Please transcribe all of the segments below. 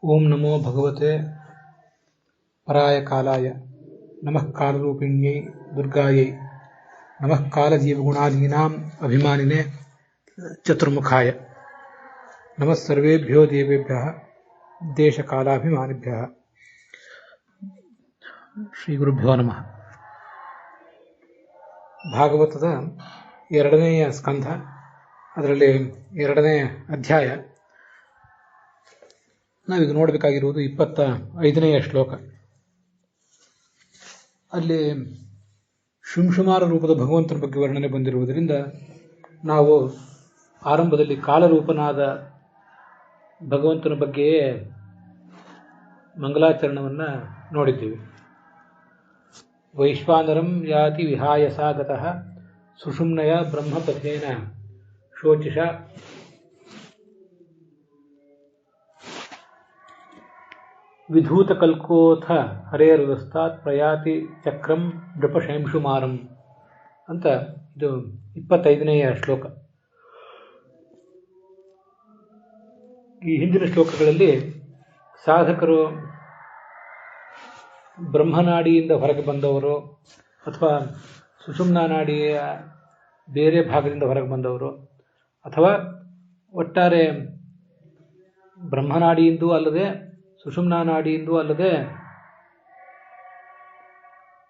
ಓಂ ನಮೋ ಭಗವತೆ ಪರಾಯ ಕಾಲಾಯ ನಮಃ ಕಾಲರೂಪಿಣ್ಯೈ ದುರ್ಗಾಯೈ ನಮಃ ಕಾಲಜೀವಗುಣಾದೀನಾಂ ಅಭಿಮಾನಿನೇ ಚತುರ್ಮುಖಾಯ ನಮಃ ಸರ್ವೇಭ್ಯೋ ದೇವೇಭ್ಯಃ ದೇಶಕಾಲಾಭಿಮಾನಿಭ್ಯಃ. ಶ್ರೀ ಗುರುಭ್ಯೋ ನಮಃ. ಭಾಗವತದ 2ನೇ ಸ್ಕಂಧ, ಅದರಲ್ಲಿ 2ನೇ ಅಧ್ಯಾಯ. ನಾವೀಗ ನೋಡಬೇಕಾಗಿರುವುದು 25ನೇ ಶ್ಲೋಕ. ಅಲ್ಲಿ ಶುಂಶುಮಾರ ರೂಪದ ಭಗವಂತನ ಬಗ್ಗೆ ವರ್ಣನೆ ಬಂದಿರುವುದರಿಂದ ನಾವು ಆರಂಭದಲ್ಲಿ ಕಾಲರೂಪನಾದ ಭಗವಂತನ ಬಗ್ಗೆಯೇ ಮಂಗಲಾಚರಣವನ್ನು ನೋಡಿದ್ದೀವಿ. ವೈಶ್ವಾನರಂ ಯಾತಿ ವಿಹಾಯಸಾಗತಃ ಸುಷುಮ್ನಯ ಬ್ರಹ್ಮಪಥೇನ ಶೋಚಿಷ ವಿಧೂತಕಲ್ಕೋಥ ಹರೇರುದಸ್ತಾತ್ ಪ್ರಯಾತಿ ಚಕ್ರಂ ನೃಪಶಂಶುಮಾರಂ ಅಂತ ಇದು 25ನೇ ಶ್ಲೋಕ. ಈ ಹಿಂದಿನ ಶ್ಲೋಕಗಳಲ್ಲಿ ಸಾಧಕರು ಬ್ರಹ್ಮನಾಡಿಯಿಂದ ಹೊರಗೆ ಬಂದವರು ಅಥವಾ ಸುಷುಮ್ನಾ ನಾಡಿಯ ಬೇರೆ ಭಾಗದಿಂದ ಹೊರಗೆ ಬಂದವರು ಅಥವಾ ಒಟ್ಟಾರೆ ಬ್ರಹ್ಮನಾಡಿಯಿಂದೂ ಅಲ್ಲದೆ ಸುಷುಮ್ನಾ ನಾಡಿಯಿಂದೂ ಅಲ್ಲದೆ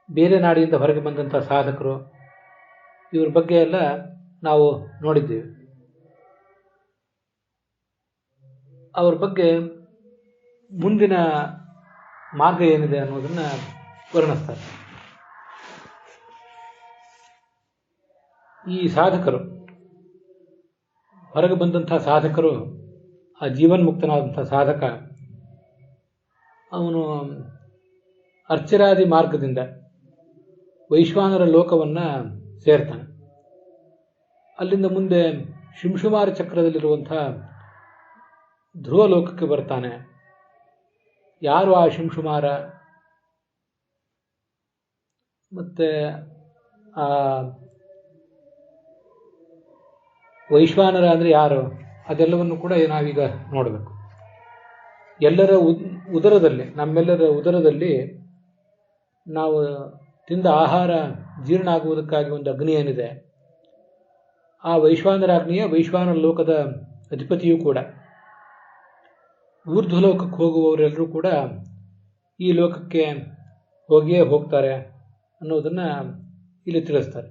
ಬೇರೆ ನಾಡಿಯಿಂದ ಹೊರಗೆ ಬಂದಂಥ ಸಾಧಕರು, ಇವ್ರ ಬಗ್ಗೆ ಎಲ್ಲ ನಾವು ನೋಡಿದ್ದೇವೆ. ಅವ್ರ ಬಗ್ಗೆ ಮುಂದಿನ ಮಾರ್ಗ ಏನಿದೆ ಅನ್ನೋದನ್ನ ವರ್ಣಿಸ್ತಾರೆ. ಈ ಸಾಧಕರು ಹೊರಗೆ ಬಂದಂಥ ಸಾಧಕರು, ಆ ಜೀವನ್ಮುಕ್ತನಾದಂಥ ಸಾಧಕ, ಅವನು ಅರ್ಚರಾದಿ ಮಾರ್ಗದಿಂದ ವೈಶ್ವಾನರ ಲೋಕವನ್ನು ಸೇರ್ತಾನೆ. ಅಲ್ಲಿಂದ ಮುಂದೆ ಶುಂಶುಮಾರ ಚಕ್ರದಲ್ಲಿರುವಂಥ ಧ್ರುವ ಲೋಕಕ್ಕೆ ಬರ್ತಾನೆ. ಯಾರು ಆ ಶುಂಶುಮಾರ, ಮತ್ತೆ ಆ ವೈಶ್ವಾನರ ಅಂದರೆ ಯಾರು, ಅದೆಲ್ಲವನ್ನು ಕೂಡ ನಾವೀಗ ನೋಡಬೇಕು. ಎಲ್ಲರ ಉದರದಲ್ಲಿ, ನಮ್ಮೆಲ್ಲರ ಉದರದಲ್ಲಿ ನಾವು ತಿಂದ ಆಹಾರ ಜೀರ್ಣ ಆಗುವುದಕ್ಕಾಗಿ ಒಂದು ಅಗ್ನಿ ಏನಿದೆ, ಆ ವೈಶ್ವಾನರ ಅಗ್ನಿಯ ವೈಶ್ವಾನರ ಲೋಕದ ಅಧಿಪತಿಯೂ ಕೂಡ. ಊರ್ಧ್ವಲೋಕಕ್ಕೆ ಹೋಗುವವರೆಲ್ಲರೂ ಕೂಡ ಈ ಲೋಕಕ್ಕೆ ಹೋಗಿಯೇ ಹೋಗ್ತಾರೆ ಅನ್ನೋದನ್ನು ಇಲ್ಲಿ ತಿಳಿಸ್ತಾರೆ.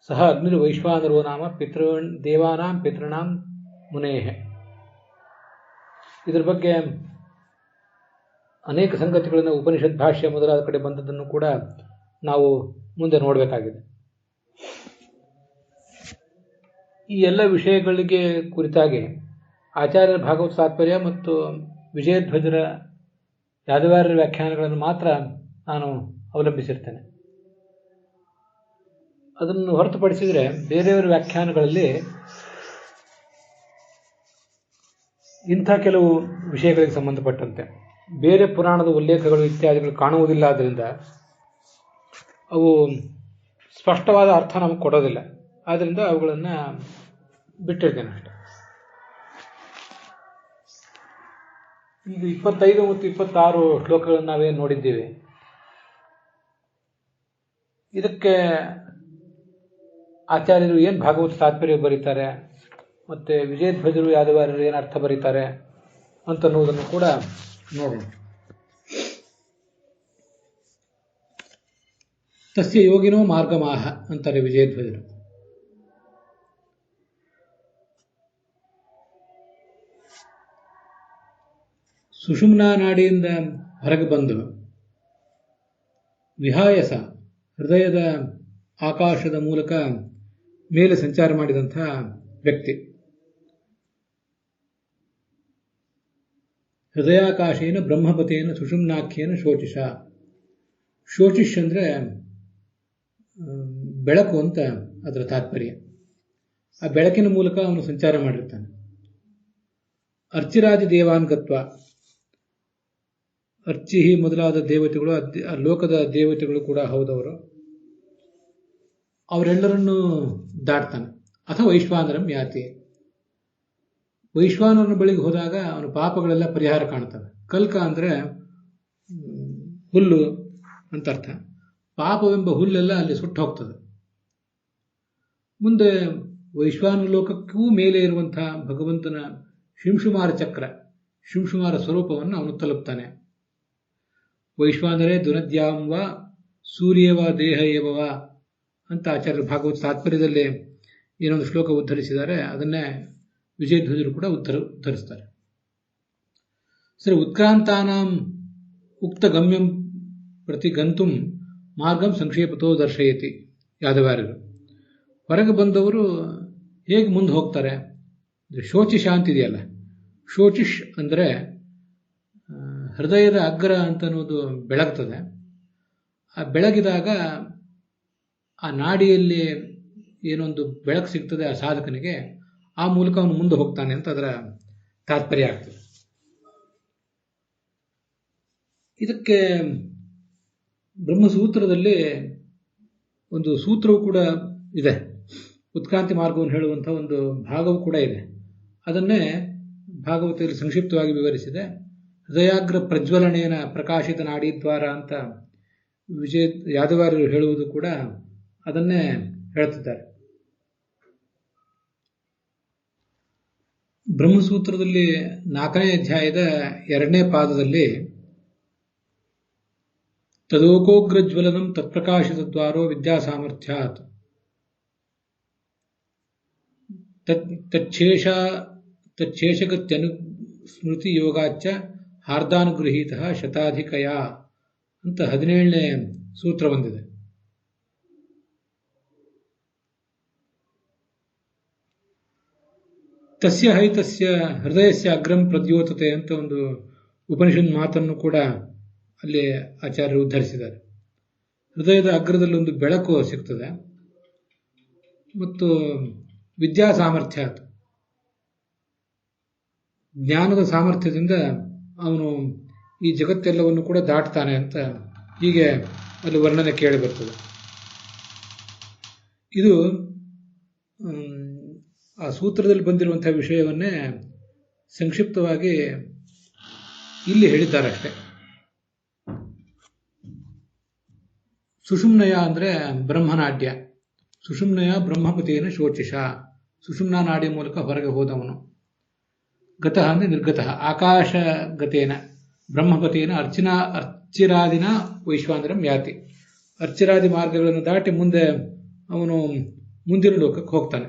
ಸಹ ಅಗ್ನಿರ್ ವೈಶ್ವಾನರೋ ನಾಮ ದೇವಾನಾಂ ಪಿತೃಣಾಂ ಮುನೇಹೆ. ಇದರ ಬಗ್ಗೆ ಅನೇಕ ಸಂಗತಿಗಳನ್ನು ಉಪನಿಷತ್ ಭಾಷ್ಯ ಮೊದಲಾದ ಕಡೆ ಬಂದದ್ದನ್ನು ಕೂಡ ನಾವು ಮುಂದೆ ನೋಡಬೇಕಾಗಿದೆ. ಈ ಎಲ್ಲ ವಿಷಯಗಳಿಗೆ ಕುರಿತಾಗಿ ಆಚಾರ್ಯರ ಭಾಗವತ ತಾತ್ಪರ್ಯ ಮತ್ತು ವಿಜಯಧ್ವಜರ ಯಾದವಾರ್ಯರ ವ್ಯಾಖ್ಯಾನಗಳನ್ನು ಮಾತ್ರ ನಾನು ಅವಲಂಬಿಸಿರ್ತೇನೆ. ಅದನ್ನು ಹೊರತುಪಡಿಸಿದರೆ ಬೇರೆಯವರ ವ್ಯಾಖ್ಯಾನಗಳಲ್ಲಿ ಇಂಥ ಕೆಲವು ವಿಷಯಗಳಿಗೆ ಸಂಬಂಧಪಟ್ಟಂತೆ ಬೇರೆ ಪುರಾಣದ ಉಲ್ಲೇಖಗಳು ಇತ್ಯಾದಿಗಳು ಕಾಣುವುದಿಲ್ಲ. ಆದ್ದರಿಂದ ಅವು ಸ್ಪಷ್ಟವಾದ ಅರ್ಥ ನಮಗೆ ಕೊಡೋದಿಲ್ಲ. ಆದ್ದರಿಂದ ಅವುಗಳನ್ನು ಬಿಟ್ಟಿರ್ತೇನೆ ಅಷ್ಟೆ. ಈಗ 25 ಮತ್ತು 26 ಶ್ಲೋಕಗಳನ್ನು ನಾವೇನು ನೋಡಿದ್ದೀವಿ, ಇದಕ್ಕೆ ಆಚಾರ್ಯರು ಏನು ಭಾಗವತ ತಾತ್ಪರ್ಯ ಬರೀತಾರೆ, ಮತ್ತು ವಿಜಯಧ್ವಜರು ಯಾದವಾರ್ಯರು ಏನು ಅರ್ಥ ಬರೀತಾರೆ ಅಂತನ್ನುವುದನ್ನು ಕೂಡ ನೋಡೋಣ. ತಸ್ಯ ಯೋಗಿನೋ ಮಾರ್ಗಮಾಹ ಅಂತಾರೆ ವಿಜಯಧ್ವಜರು. ಸುಷುಮ್ನಾ ನಾಡಿಯಿಂದ ಹೊರಗೆ ಬಂದು ವಿಹಾಯಸ ಹೃದಯದ ಆಕಾಶದ ಮೂಲಕ ಮೇಲೆ ಸಂಚಾರ ಮಾಡಿದಂಥ ವ್ಯಕ್ತಿ. ಹೃದಯಾಕಾಶೇನ ಬ್ರಹ್ಮಪತೇನ ಸುಷುಮ್ನಾಖ್ಯೇನ ಶೋಚಿಷ. ಶೋಚಿಷ್ ಅಂದರೆ ಬೆಳಕು ಅಂತ ಅದರ ತಾತ್ಪರ್ಯ. ಆ ಬೆಳಕಿನ ಮೂಲಕ ಅವನು ಸಂಚಾರ ಮಾಡಿರ್ತಾನೆ. ಅರ್ಚಿರಾದಿ ದೇವಾನ್ಗತ್ವ. ಅರ್ಚಿಹಿ ಮೊದಲಾದ ದೇವತೆಗಳು, ಆ ಲೋಕದ ದೇವತೆಗಳು ಕೂಡ ಹೌದವರು. ಅವರೆಲ್ಲರನ್ನೂ ದಾಟ್ತಾನೆ. ಅಥವಾ ವೈಶ್ವಾನರಂ ಯಾತಿ. ವೈಶ್ವಾನರನ ಬಳಿಗೆ ಹೋದಾಗ ಅವನ ಪಾಪಗಳೆಲ್ಲ ಪರಿಹಾರ ಕಾಣ್ತವೆ. ಕಲ್ಕ ಅಂದರೆ ಹುಲ್ಲು ಅಂತ ಅರ್ಥ. ಪಾಪವೆಂಬ ಹುಲ್ಲೆಲ್ಲ ಅಲ್ಲಿ ಸುಟ್ಟು ಹೋಗ್ತದೆ. ಮುಂದೆ ವೈಶ್ವಾನ ಲೋಕಕ್ಕೂ ಮೇಲೆ ಇರುವಂತಹ ಭಗವಂತನ ಶಿಂಶುಮಾರ ಚಕ್ರ, ಶಿಂಶುಮಾರ ಸ್ವರೂಪವನ್ನು ಅವನು ತಲುಪ್ತಾನೆ. ವೈಶ್ವಾನರೇ ದುನದ್ಯಾಂವ ಸೂರ್ಯವ ದೇಹ ಏವವ ಅಂತ ಆಚಾರ್ಯ ಭಾಗವತ ತಾತ್ಪರ್ಯದಲ್ಲಿ ಏನೊಂದು ಶ್ಲೋಕ ಉದ್ಧರಿಸಿದ್ದಾರೆ. ಅದನ್ನೇ ವಿಜಯಧ್ವಜರು ಕೂಡ ಉದ್ಧರಿಸ್ತಾರೆ. ಸರಿ, ಉತ್ಕ್ರಾಂತಾನಾಂ ಉಕ್ತ ಗಮ್ಯಂ ಪ್ರತಿ ಗಂತುಂ ಮಾರ್ಗಂ ಸಂಕ್ಷೇಪತೋ ದರ್ಶಯತಿ ಯಾದವಾರ್ಯರು. ಹೊರಗೆ ಬಂದವರು ಹೇಗೆ ಮುಂದೆ ಹೋಗ್ತಾರೆ? ಶೋಚಿಷ ಅಂತಿದೆಯಲ್ಲ, ಶೋಚಿಷ್ ಅಂದರೆ ಹೃದಯದ ಅಗ್ರ ಅಂತ ಅನ್ನೋದು ಬೆಳಗ್ತದೆ. ಆ ಬೆಳಗಿದಾಗ ಆ ನಾಡಿಯಲ್ಲಿ ಏನೊಂದು ಬೆಳಕು ಸಿಗ್ತದೆ ಆ ಸಾಧಕನಿಗೆ, ಆ ಮೂಲಕ ಅವನು ಮುಂದೆ ಹೋಗ್ತಾನೆ ಅಂತ ಅದರ ತಾತ್ಪರ್ಯ ಆಗ್ತದೆ. ಇದಕ್ಕೆ ಬ್ರಹ್ಮಸೂತ್ರದಲ್ಲಿ ಒಂದು ಸೂತ್ರವೂ ಕೂಡ ಇದೆ. ಉತ್ಕ್ರಾಂತಿ ಮಾರ್ಗವನ್ನು ಹೇಳುವಂಥ ಒಂದು ಭಾಗವೂ ಕೂಡ ಇದೆ. ಅದನ್ನೇ ಭಾಗವತದಲ್ಲಿ ಸಂಕ್ಷಿಪ್ತವಾಗಿ ವಿವರಿಸಿದೆ. ಹೃದಯಾಗ್ರ ಪ್ರಜ್ವಲನೇನ ಪ್ರಕಾಶಿತ ನಾಡಿದ್ವಾರ ಅಂತ ಯಾದವಾರ್ಯರು ಹೇಳುವುದು ಕೂಡ ಅದನ್ನೇ ಹೇಳ್ತಿದ್ದಾರೆ. ಬ್ರಹ್ಮಸೂತ್ರದಲ್ಲಿ 4ನೇ ಅಧ್ಯಾಯದ 2ನೇ ಪಾದದಲ್ಲಿ ತದೋಕೋಗ್ರಜ್ವಲನಂ ತತ್ಪ್ರಕಾಶಿತ ದ್ವಾರೋ ವಿದ್ಯಾಸಾಮರ್ಥ್ಯಾತ್ ತಚ್ಛೇಷಗತ್ಯನುಸ್ಮೃತಿ ಯೋಗಾಚ್ಚ ಹಾರ್ದಾನುಗೃಹೀತ ಶತಾಧಿಕಯ ಅಂತ 17ನೇ ಸೂತ್ರ ಬಂದಿದೆ. ತಸ್ಯ ಹೈತಸ್ಯ ಹೃದಯಸ್ಯ ಅಗ್ರಂ ಪ್ರದ್ಯೋತತೆ ಅಂತ ಒಂದು ಉಪನಿಷತ್ ಮಾತನ್ನು ಕೂಡ ಅಲ್ಲಿ ಆಚಾರ್ಯರು ಉದ್ಧರಿಸಿದ್ದಾರೆ. ಹೃದಯದ ಅಗ್ರದಲ್ಲಿ ಒಂದು ಬೆಳಕು ಸಿಗ್ತದೆ. ಮತ್ತು ವಿದ್ಯಾ ಸಾಮರ್ಥ್ಯ, ಜ್ಞಾನದ ಸಾಮರ್ಥ್ಯದಿಂದ ಅವನು ಈ ಜಗತ್ತೆಲ್ಲವನ್ನು ಕೂಡ ದಾಟ್ತಾನೆ ಅಂತ ಹೀಗೆ ಅಲ್ಲಿ ವರ್ಣನೆ ಕೇಳಿ ಬರ್ತದೆ. ಇದು ಆ ಸೂತ್ರದಲ್ಲಿ ಬಂದಿರುವಂತಹ ವಿಷಯವನ್ನೇ ಸಂಕ್ಷಿಪ್ತವಾಗಿ ಇಲ್ಲಿ ಹೇಳಿದ್ದಾರೆ ಅಷ್ಟೇ. ಸುಷುಮ್ನಯ ಅಂದರೆ ಬ್ರಹ್ಮನಾಡ್ಯ. ಸುಷುಮ್ನಯ ಬ್ರಹ್ಮಪತಿಯನ್ನು ಶೋಚಿಷ, ಸುಷುಮ್ನಾ ನಾಡಿಯ ಮೂಲಕ ಹೊರಗೆ ಹೋದವನು. ಗತಃ ಅಂದರೆ ನಿರ್ಗತಃ, ಆಕಾಶಗತೇನ ಬ್ರಹ್ಮಪತಿಯನ್ನು ಅರ್ಚಿರಾದಿನ ವೈಶ್ವಾನರಂ ಯಾತಿ. ಅರ್ಚಿರಾದಿ ಮಾರ್ಗಗಳನ್ನು ದಾಟಿ ಮುಂದೆ ಅವನು ಮುಂದಿನ ಲೋಕಕ್ಕೆ ಹೋಗ್ತಾನೆ.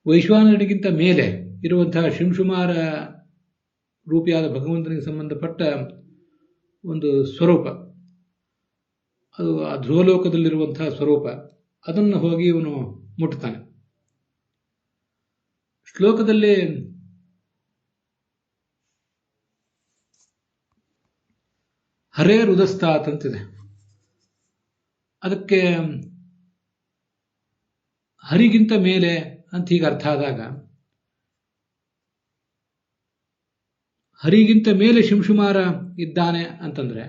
ವೈಶ್ವಾನರಿಗಿಂತ ಮೇಲೆ ಇರುವಂತಹ ಶಿಂಶುಮಾರ ರೂಪಿಯಾದ ಭಗವಂತನಿಗೆ ಸಂಬಂಧಪಟ್ಟ ಒಂದು ಸ್ವರೂಪ, ಅದು ಆ ಧ್ರುವಲೋಕದಲ್ಲಿರುವಂತಹ ಸ್ವರೂಪ, ಅದನ್ನು ಹೋಗಿ ಇವನು ಮುಟ್ತಾನೆ. ಶ್ಲೋಕದಲ್ಲಿ ಹರೇ ರುದಸ್ತಾತ್ ಅಂತಿದೆ. ಅದಕ್ಕೆ ಹರಿಗಿಂತ ಮೇಲೆ ಅಂತ ಹೀಗೆ ಅರ್ಥ ಆದಾಗ, ಹರಿಗಿಂತ ಮೇಲೆ ಶಿಂಶುಮಾರ ಇದ್ದಾನೆ ಅಂತಂದ್ರೆ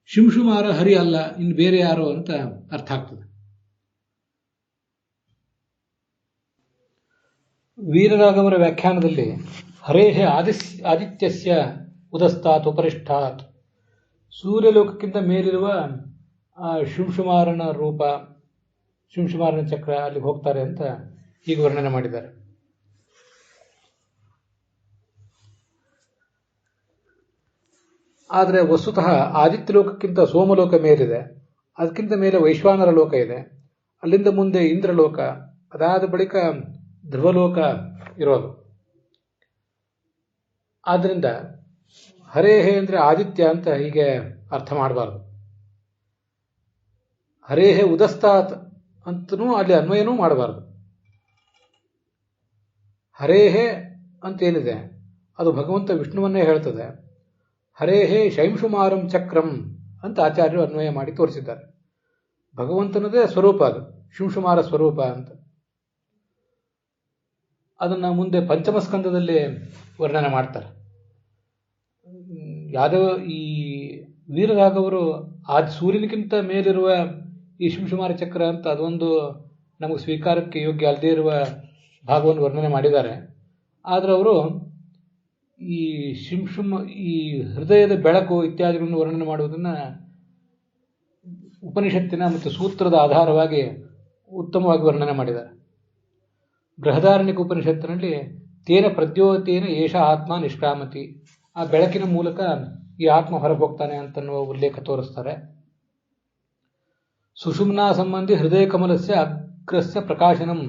ಶಿಂಶುಮಾರ ಹರಿ ಅಲ್ಲ, ಇನ್ನು ಬೇರೆ ಯಾರೋ ಅಂತ ಅರ್ಥ ಆಗ್ತದೆ. ವೀರರಾಘವರ ವ್ಯಾಖ್ಯಾನದಲ್ಲಿ ಹರೇಹ ಆದಿತ್ಯಸ್ಯ ಉದಸ್ತಾತ್ ಉಪರಿಷ್ಠಾತ್, ಸೂರ್ಯಲೋಕಕ್ಕಿಂತ ಮೇಲಿರುವ ಆ ಶಿಂಶುಮಾರನ ರೂಪ, ಶಿಂಶುಮಾರನ ಚಕ್ರ ಅಲ್ಲಿಗೆ ಹೋಗ್ತಾರೆ ಅಂತ ಹೀಗೆ ವರ್ಣನೆ ಮಾಡಿದ್ದಾರೆ. ಆದರೆ ವಸ್ತುತಃ ಆದಿತ್ಯ ಲೋಕಕ್ಕಿಂತ ಸೋಮಲೋಕ ಮೇಲಿದೆ, ಅದಕ್ಕಿಂತ ಮೇಲೆ ವೈಶ್ವಾನರ ಲೋಕ ಇದೆ, ಅಲ್ಲಿಂದ ಮುಂದೆ ಇಂದ್ರಲೋಕ, ಅದಾದ ಬಳಿಕ ಧ್ರುವಲೋಕ ಇರೋದು. ಆದ್ದರಿಂದ ಹರೇಹೇ ಅಂದರೆ ಆದಿತ್ಯ ಅಂತ ಹೀಗೆ ಅರ್ಥ ಮಾಡಬಾರ್ದು. ಹರೇಹೇ ಉದಸ್ತಾತ್ ಅಂತನೂ ಅಲ್ಲಿ ಅನ್ವಯನೂ ಮಾಡಬಾರ್ದು. ಹರೇಹೇ ಅಂತೇನಿದೆ ಅದು ಭಗವಂತ ವಿಷ್ಣುವನ್ನೇ ಹೇಳ್ತದೆ. ಹರೇಹೇ ಶೈಂಶುಮಾರಂ ಚಕ್ರಂ ಅಂತ ಆಚಾರ್ಯರು ಅನ್ವಯ ಮಾಡಿ ತೋರಿಸಿದ್ದಾರೆ. ಭಗವಂತನದೇ ಸ್ವರೂಪ ಅದು, ಶಿಂಶುಮಾರ ಸ್ವರೂಪ ಅಂತ. ಅದನ್ನ ಮುಂದೆ ಪಂಚಮಸ್ಕಂದದಲ್ಲಿ ವರ್ಣನೆ ಮಾಡ್ತಾರೆ. ಈ ವೀರರಾಘವರು ಸೂರ್ಯನಿಗಿಂತ ಮೇಲಿರುವ ಈ ಶಿಂಶುಮಾರ ಚಕ್ರ ಅಂತ ಅದೊಂದು ನಮಗೆ ಸ್ವೀಕಾರಕ್ಕೆ ಯೋಗ್ಯ ಅಲ್ಲದೇ ಇರುವ ಭಾಗವನ್ನು ವರ್ಣನೆ ಮಾಡಿದ್ದಾರೆ. ಆದರೆ ಅವರು ಈ ಈ ಹೃದಯದ ಬೆಳಕು ಇತ್ಯಾದಿಗಳನ್ನು ವರ್ಣನೆ ಮಾಡುವುದನ್ನು ಉಪನಿಷತ್ತಿನ ಮತ್ತು ಸೂತ್ರದ ಆಧಾರವಾಗಿ ಉತ್ತಮವಾಗಿ ವರ್ಣನೆ ಮಾಡಿದ್ದಾರೆ. ಬೃಹದಾರಣ್ಯಕ ಉಪನಿಷತ್ತಿನಲ್ಲಿ ತೇನ ಪ್ರದ್ಯೋತೇನ ಏಷ ಆತ್ಮ ನಿಷ್ಕ್ರಾಮತಿ, ಆ ಬೆಳಕಿನ ಮೂಲಕ ಈ ಆತ್ಮ ಹೊರಗೆ ಹೋಗ್ತಾನೆ ಅಂತನ್ನುವ ಉಲ್ಲೇಖ ತೋರಿಸ್ತಾರೆ. ಸುಷುಮ್ನಾ ಸಂಬಂಧಿ ಹೃದಯ ಕಮಲಸ್ಯ ಅಗ್ರಸ್ಯ ಪ್ರಕಾಶನಂ,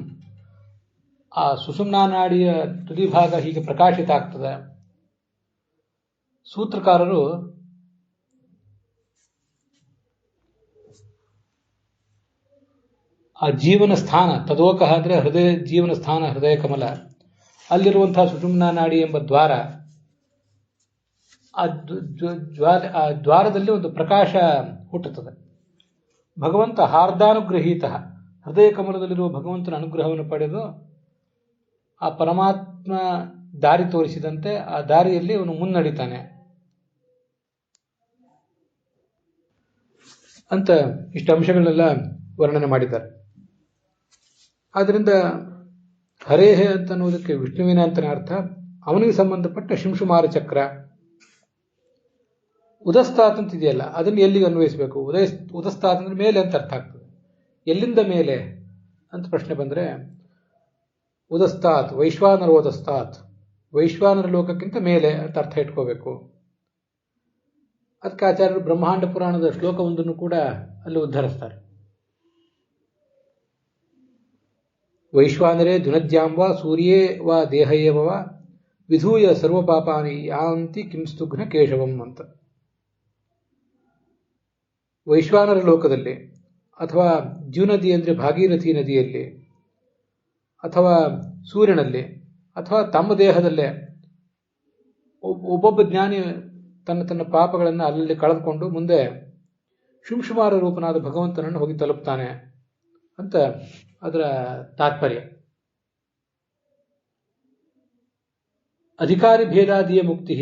ಆ ಸುಷುಮ್ನಾ ನಾಡಿಯ ತುದಿ ಭಾಗ ಹೀಗೆ ಪ್ರಕಾಶಿತ ಆಗ್ತದೆ. ಸೂತ್ರಕಾರರು ಆ ಜೀವನ ಸ್ಥಾನ ತದೋಕಃ ಅಂದರೆ ಹೃದಯ ಜೀವನ ಸ್ಥಾನ ಹೃದಯ ಕಮಲ, ಅಲ್ಲಿರುವಂತಹ ಸುಷುಮ್ನಾ ನಾಡಿ ಎಂಬ ದ್ವಾರ, ಆ ದ್ವಾರದಲ್ಲಿ ಒಂದು ಪ್ರಕಾಶ ಹುಟ್ಟುತ್ತದೆ. ಭಗವಂತ ಹಾರ್ದಾನುಗ್ರಹೀತ, ಹೃದಯ ಕಮಲದಲ್ಲಿರುವ ಭಗವಂತನ ಅನುಗ್ರಹವನ್ನು ಪಡೆದು ಆ ಪರಮಾತ್ಮ ದಾರಿ ತೋರಿಸಿದಂತೆ ಆ ದಾರಿಯಲ್ಲಿ ಅವನು ಮುನ್ನಡಿತಾನೆ ಅಂತ ಇಷ್ಟು ಅಂಶಗಳನ್ನೆಲ್ಲ ವರ್ಣನೆ ಮಾಡಿದ್ದಾರೆ. ಆದ್ದರಿಂದ ಹರೇಹೆ ಅಂತ ಅನ್ನೋದಕ್ಕೆ ವಿಷ್ಣುವಿನ ಅಂತನೇ ಅರ್ಥ. ಅವನಿಗೆ ಸಂಬಂಧಪಟ್ಟ ಶಿಂಶುಮಾರ ಚಕ್ರ. ಉದಸ್ತಾತ್ ಅಂತ ಇದೆಯಲ್ಲ, ಅದನ್ನು ಎಲ್ಲಿಗೆ ಅನ್ವಯಿಸಬೇಕು? ಉದಸ್ತಾತ್ ಅಂದ್ರೆ ಮೇಲೆ ಅಂತ ಅರ್ಥ ಆಗ್ತದೆ. ಎಲ್ಲಿಂದ ಮೇಲೆ ಅಂತ ಪ್ರಶ್ನೆ ಬಂದರೆ, ಉದಸ್ತಾತ್ ವೈಶ್ವಾನರೋದಸ್ತಾತ್, ವೈಶ್ವಾನರ ಲೋಕಕ್ಕಿಂತ ಮೇಲೆ ಅಂತ ಅರ್ಥ ಇಟ್ಕೋಬೇಕು. ಅದಕ್ಕೆ ಆಚಾರ್ಯರು ಬ್ರಹ್ಮಾಂಡ ಪುರಾಣದ ಶ್ಲೋಕವೊಂದನ್ನು ಕೂಡ ಅಲ್ಲಿ ಉದ್ಧರಿಸ್ತಾರೆ. ವೈಶ್ವಾನರೇ ಧುನದ್ಯಾಂಬ ಸೂರ್ಯೇ ವಾ ದೇಹಯೇವ ವಿಧೂಯ ಸರ್ವಪಾಪಾನಿ ಯಾಂತಿ ಕಿಂಸ್ತುಘ್ನ ಕೇಶವಂ ಅಂತ. ವೈಶ್ವಾನರ ಲೋಕದಲ್ಲಿ ಅಥವಾ ದ್ಯುನದಿ ಅಂದರೆ ಭಾಗೀರಥಿ ನದಿಯಲ್ಲಿ ಅಥವಾ ಸೂರ್ಯನಲ್ಲಿ ಅಥವಾ ತಮ್ಮ ದೇಹದಲ್ಲೇ ಒಬ್ಬೊಬ್ಬ ಜ್ಞಾನಿ ತನ್ನ ಪಾಪಗಳನ್ನು ಅಲ್ಲಿ ಕಳೆದುಕೊಂಡು ಮುಂದೆ ಶುಂಶುಮಾರ ರೂಪನಾದ ಭಗವಂತನನ್ನು ಹೋಗಿ ತಲುಪ್ತಾನೆ ಅಂತ ಅದರ ತಾತ್ಪರ್ಯ. ಅಧಿಕಾರಿ ಭೇದಾದಿಯ ಮುಕ್ತಿ,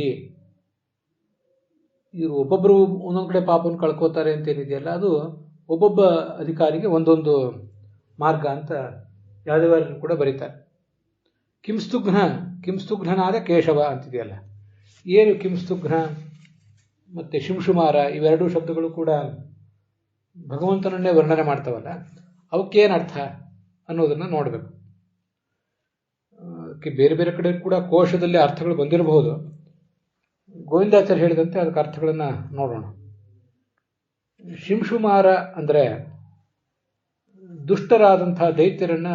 ಇದು ಒಬ್ಬೊಬ್ಬರು ಒಂದೊಂದು ಕಡೆ ಪಾಪವನ್ನು ಕಳ್ಕೋತಾರೆ ಅಂತೇನಿದೆಯಲ್ಲ, ಅದು ಒಬ್ಬೊಬ್ಬ ಅಧಿಕಾರಿಗೆ ಒಂದೊಂದು ಮಾರ್ಗ ಅಂತ ಯಾದವಾರರು ಕೂಡ ಬರೀತಾರೆ. ಕಿಂಸ್ತುಘ್ನಾದ ಕೇಶವ ಅಂತಿದೆಯಲ್ಲ, ಏನು ಕಿಂಸ್ತುಘ್ನ ಮತ್ತೆ ಶಿಂಶುಮಾರ ಇವೆರಡೂ ಶಬ್ದಗಳು ಕೂಡ ಭಗವಂತನನ್ನೇ ವರ್ಣನೆ ಮಾಡ್ತಾವಲ್ಲ, ಅವಕ್ಕೇನು ಅರ್ಥ ಅನ್ನೋದನ್ನು ನೋಡಬೇಕು. ಬೇರೆ ಬೇರೆ ಕಡೆ ಕೂಡ ಕೋಶದಲ್ಲಿ ಅರ್ಥಗಳು ಬಂದಿರಬಹುದು. ಗೋವಿಂದಾಚಾರ್ಯ ಹೇಳಿದಂತೆ ಅದಕ್ಕೆ ಅರ್ಥಗಳನ್ನು ನೋಡೋಣ. ಶಿಂಶುಮಾರ ಅಂದರೆ ದುಷ್ಟರಾದಂತಹ ದೈತ್ಯರನ್ನ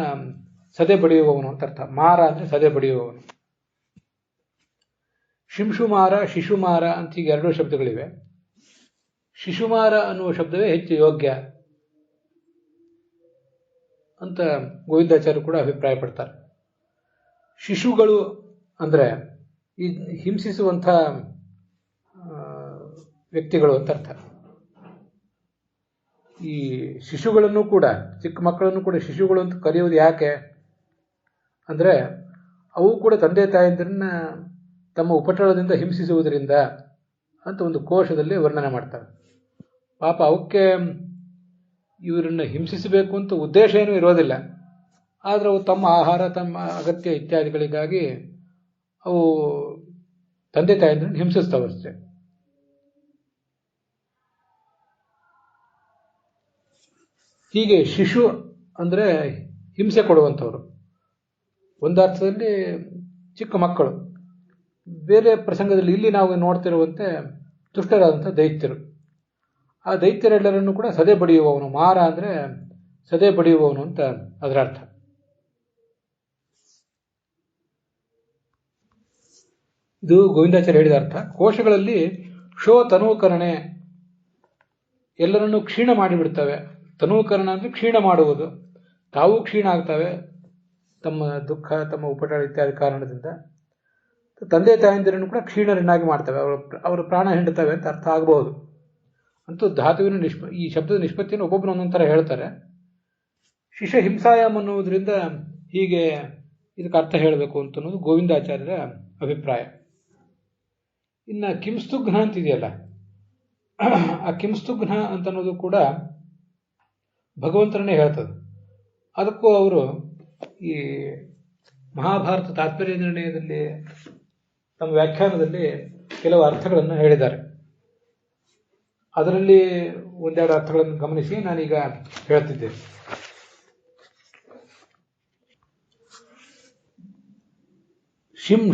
ಸದೆ ಬಡಿಯುವವನು ಅಂತ ಅರ್ಥ. ಮಾರ ಅಂದರೆ ಸದೆ ಬಡಿಯುವವನು. ಶಿಂಶುಮಾರ ಶಿಶುಮಾರ ಅಂತ ಈಗ ಎರಡೂ ಶಬ್ದಗಳಿವೆ. ಶಿಶುಮಾರ ಅನ್ನುವ ಶಬ್ದವೇ ಹೆಚ್ಚು ಯೋಗ್ಯ ಅಂತ ಗೋವಿಂದಾಚಾರ್ಯರು ಕೂಡ ಅಭಿಪ್ರಾಯ ಪಡ್ತಾರೆ. ಶಿಶುಗಳು ಅಂದರೆ ಈ ಹಿಂಸಿಸುವಂಥ ವ್ಯಕ್ತಿಗಳು ಅಂತ ಅರ್ಥ. ಈ ಶಿಶುಗಳನ್ನು ಕೂಡ, ಚಿಕ್ಕ ಮಕ್ಕಳನ್ನು ಕೂಡ ಶಿಶುಗಳು ಅಂತ ಕರೆಯುವುದು ಯಾಕೆ ಅಂದರೆ, ಅವು ಕೂಡ ತಂದೆ ತಾಯಂದಿರನ್ನ ತಮ್ಮ ಉಪಟಳದಿಂದ ಹಿಂಸಿಸುವುದರಿಂದ ಅಂತ ಒಂದು ಕೋಶದಲ್ಲಿ ವರ್ಣನೆ ಮಾಡ್ತಾರೆ. ಪಾಪ ಅವಕ್ಕೆ ಇವರನ್ನು ಹಿಂಸಿಸಬೇಕು ಅಂತ ಉದ್ದೇಶ ಏನೂ ಇರೋದಿಲ್ಲ. ಆದರೆ ಅವು ತಮ್ಮ ಆಹಾರ, ತಮ್ಮ ಅಗತ್ಯ ಇತ್ಯಾದಿಗಳಿಗಾಗಿ ಅವು ತಂದೆ ತಾಯಂದಿರನ್ನು ಹಿಂಸಿಸ್ತಾವಷ್ಟೇ. ಹೀಗೆ ಶಿಶು ಅಂದರೆ ಹಿಂಸೆ ಕೊಡುವಂಥವ್ರು. ಒಂದರ್ಥದಲ್ಲಿ ಚಿಕ್ಕ ಮಕ್ಕಳು, ಬೇರೆ ಪ್ರಸಂಗದಲ್ಲಿ ಇಲ್ಲಿ ನಾವು ನೋಡ್ತಿರುವಂತೆ ದುಷ್ಟರಾದಂಥ ದೈತ್ಯರು. ಆ ದೈತ್ಯರೆಲ್ಲರನ್ನು ಕೂಡ ಸದೆ ಬಡಿಯುವವನು. ಮಾರ ಅಂದರೆ ಸದೆ ಬಡಿಯುವವನು ಅಂತ ಅದರ ಅರ್ಥ. ಇದು ಗೋವಿಂದಾಚಾರ್ಯ ಹೇಳಿದ ಅರ್ಥ. ಕೋಶಗಳಲ್ಲಿ ತನೂಕರಣೆ, ಎಲ್ಲರನ್ನೂ ಕ್ಷೀಣ ಮಾಡಿಬಿಡ್ತವೆ. ತನೂಕರಣ ಅಂದರೆ ಕ್ಷೀಣ ಮಾಡುವುದು. ತಾವೂ ಕ್ಷೀಣ ಆಗ್ತವೆ ತಮ್ಮ ದುಃಖ, ತಮ್ಮ ಉಪಟಳ ಇತ್ಯಾದಿ ಕಾರಣದಿಂದ. ತಂದೆ ತಾಯಂದಿರನ್ನು ಕೂಡ ಕ್ಷೀಣರನ್ನಾಗಿ ಮಾಡ್ತವೆ, ಅವರ ಪ್ರಾಣ ಹಿಂಡುತ್ತವೆ ಅಂತ ಅರ್ಥ ಆಗಬಹುದು. ಅಂತೂ ಧಾತುವಿನ ಈ ಶಬ್ದದ ನಿಷ್ಪತ್ತಿಯನ್ನು ಒಬ್ಬೊಬ್ಬರು ಒಂದೊಂದು ಥರ ಹೇಳ್ತಾರೆ. ಶಿಶ ಹಿಂಸಾಯಾಮ್ ಅನ್ನುವುದರಿಂದ ಹೀಗೆ ಇದಕ್ಕೆ ಅರ್ಥ ಹೇಳಬೇಕು ಅಂತ ಅನ್ನೋದು ಗೋವಿಂದಾಚಾರ್ಯರ ಅಭಿಪ್ರಾಯ. ಇನ್ನು ಕಿಂಸ್ತುಘ್ನ ಅಂತಿದೆಯಲ್ಲ, ಆ ಕಿಂಸ್ತುಘ್ನ ಅಂತ ಅನ್ನೋದು ಕೂಡ ಭಗವಂತನನ್ನೇ ಹೇಳ್ತದೆ. ಅದಕ್ಕೂ ಅವರು ಈ ಮಹಾಭಾರತ ತಾತ್ಪರ್ಯ ನಿರ್ಣಯದಲ್ಲಿ ತಮ್ಮ ವ್ಯಾಖ್ಯಾನದಲ್ಲಿ ಕೆಲವು ಅರ್ಥಗಳನ್ನು ಹೇಳಿದ್ದಾರೆ. ಅದರಲ್ಲಿ ಒಂದೆರಡು ಅರ್ಥಗಳನ್ನು ಗಮನಿಸಿ ನಾನೀಗ ಹೇಳ್ತಿದ್ದೇನೆ.